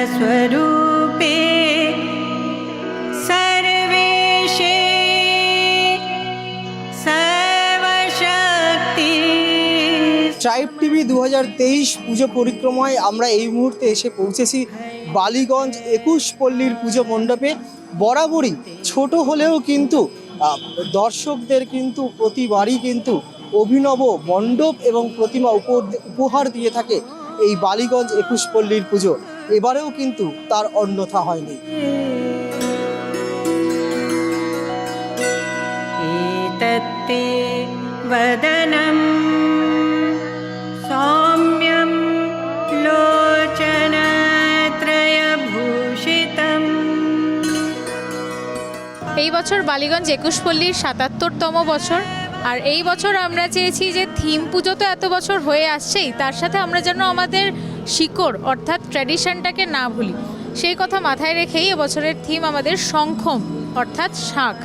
सर्वस्वरूपे सर्वेशे सर्वशक्ति। Tribe TV 2023 পুজো পরিক্রমায় আমরা এই মুহূর্তে এসে পৌঁছেছি বালিগঞ্জ 21 পল্লীর পুজো মণ্ডপে। বরাবরই ছোট হলেও কিন্তু দর্শকদের কিন্তু প্রতিবারই কিন্তু অভিনব মণ্ডপ এবং প্রতিমা উপহার দিয়ে থাকে এই বালিগঞ্জ 21 পল্লীর পুজো। এবারেও কিন্তু তার অন্যথা হয়নি। এতত্তে বদনম সৌম্যম লোচনত্রয়ভূষিতম। এই বছর বালিগঞ্জ 21 পল্লীর 77তম বছর। আর এই বছর আমরা চেয়েছি যে থিম পুজো তো এত বছর হয়ে আসছেই, তার সাথে আমরা যেন আমাদের শিকড় অর্থাৎ ট্র্যাডিশনটাকে না ভুলি। সেই কথা মাথায় রেখেই এবছরের থিম আমাদের শঙ্খম অর্থাৎ শাঁখ।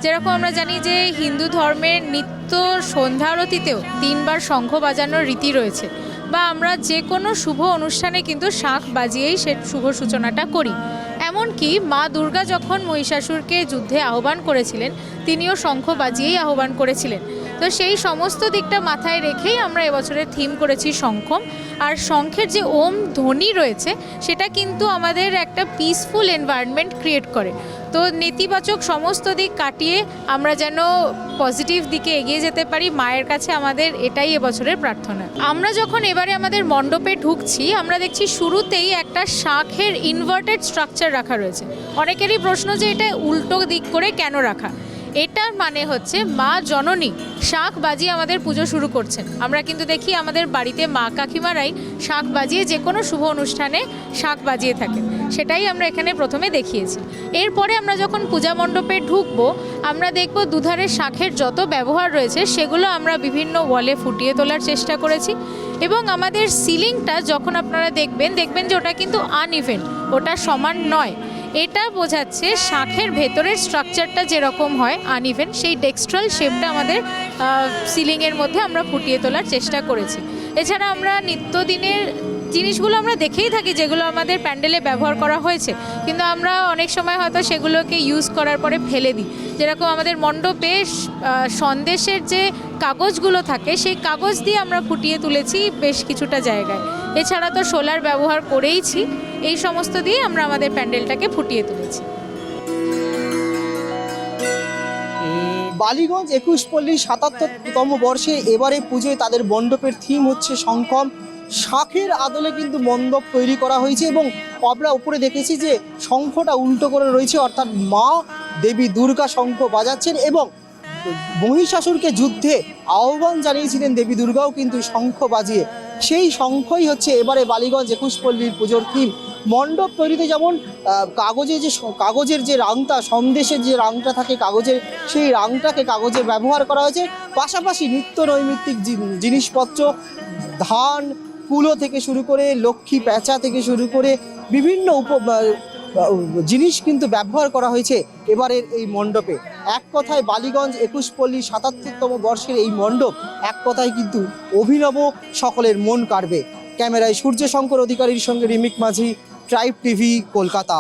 যেরকম আমরা জানি যে হিন্দু ধর্মের নিত্য সন্ধ্যা আরতিতেও 3 বার শঙ্খ বাজানোর রীতি রয়েছে, বা আমরা যে কোনো শুভ অনুষ্ঠানে কিন্তু শাঁখ বাজিয়েই সে শুভ সূচনাটা করি। এমনকি মা দুর্গা যখন মহিষাসুরকে যুদ্ধে আহ্বান করেছিলেন, তিনিও শঙ্খ বাজিয়েই আহ্বান করেছিলেন। তো সেই সমস্ত দিকটা মাথায় রেখেই আমরা এবছরের থিম করেছি শঙ্খম। আর শঙ্খের যে ওম ধ্বনি রয়েছে সেটা কিন্তু আমাদের একটা পিসফুল এনভায়রনমেন্ট ক্রিয়েট করে। তো নেতিবাচক সমস্ত দিক কাটিয়ে আমরা যেন পজিটিভ দিকে এগিয়ে যেতে পারি, মায়ের কাছে আমাদের এটাই এবছরের প্রার্থনা। আমরা যখন এবারে আমাদের মণ্ডপে ঢুকছি, আমরা দেখছি শুরুতেই একটা শাঁখের ইনভার্টেড স্ট্রাকচার রাখা রয়েছে। অনেকেরই প্রশ্ন যে এটা উল্টো দিক করে কেন রাখা। এটার মানে হচ্ছে মা জননী শাঁখ বাজিয়ে আমাদের পুজো শুরু করছেন। আমরা কিন্তু দেখি আমাদের বাড়িতে মা কাকিমারাই শাঁখ বাজিয়ে যে কোনো শুভ অনুষ্ঠানে শাঁখ বাজিয়ে থাকেন, সেটাই আমরা এখানে প্রথমে দেখিয়েছি। এরপরে আমরা যখন পূজা মণ্ডপে ঢুকবো, আমরা দেখব দুধারে শাঁখের যত ব্যবহার রয়েছে সেগুলো আমরা বিভিন্ন ওয়ালে ফুটিয়ে তোলার চেষ্টা করেছি। এবং আমাদের সিলিংটা যখন আপনারা দেখবেন যে ওটা কিন্তু আনইভেন, ওটা সমান নয়। এটা বোঝাচ্ছে শাঁখের ভেতরের স্ট্রাকচারটা যেরকম হয় আনইভেন, সেই ডেক্সট্রাল শেপটা আমাদের সিলিংয়ের মধ্যে আমরা ফুটিয়ে তোলার চেষ্টা করেছি। এছাড়া আমরা নিত্যদিনের জিনিসগুলো আমরা দেখেই থাকি যেগুলো আমাদের প্যান্ডেলে ব্যবহার করা হয়েছে, কিন্তু আমরা অনেক সময় হয়তো সেগুলোকে ইউজ করার পরে ফেলে দিই। যেরকম আমাদের মণ্ডপে সন্দেশের যে কাগজগুলো থাকে সেই কাগজ দিয়ে আমরা ফুটিয়ে তুলেছি বেশ কিছুটা জায়গায়। এছাড়া তো সোলার ব্যবহার করেইছি। এই সমস্ত দিয়ে আমরা আমাদের প্যান্ডেলটাকে ফুটিয়ে তুলেছি। বালিগঞ্জ 21 পল্লী 77তম বর্ষে এবারে পুজোয় তাদের মণ্ডপের থিম হচ্ছে শঙ্খম। শাঁখের আদলে কিন্তু মণ্ডপ তৈরি করা হয়েছে এবং আমরা উপরে দেখেছি যে শঙ্খটা উল্টো করে রয়েছে, অর্থাৎ মা দেবী দুর্গা শঙ্খ বাজাচ্ছেন এবং মহিষাসুরকে যুদ্ধে আহ্বান জানিয়েছিলেন দেবী দুর্গাও কিন্তু শঙ্খ বাজিয়ে। সেই শঙ্খই হচ্ছে এবারে বালিগঞ্জ 21 পল্লীর পুজোর থিম। মণ্ডপ তৈরিতে যেমন কাগজের যে রাংটা, সন্দেশের যে রাংটা থাকে কাগজের, সেই রাংটাকে কাগজের ব্যবহার করা হয়েছে। পাশাপাশি নিত্য নৈমিত্তিক জিনিসপত্র, ধান কুলো থেকে শুরু করে লক্ষ্মী প্যাঁচা থেকে শুরু করে বিভিন্ন জিনিস কিন্তু ব্যবহার করা হয়েছে এবারের এই মণ্ডপে। এক কথায় বালিগঞ্জ 21 পল্লী 77তম বর্ষের এই মণ্ডপ এক কথায় কিন্তু অভিনব, সকলের মন কাড়বে। ক্যামেরায় সূর্য শঙ্কর অধিকারীর সঙ্গে রিমিক মাঝি, ট্রাইব টিভি, কলকাতা।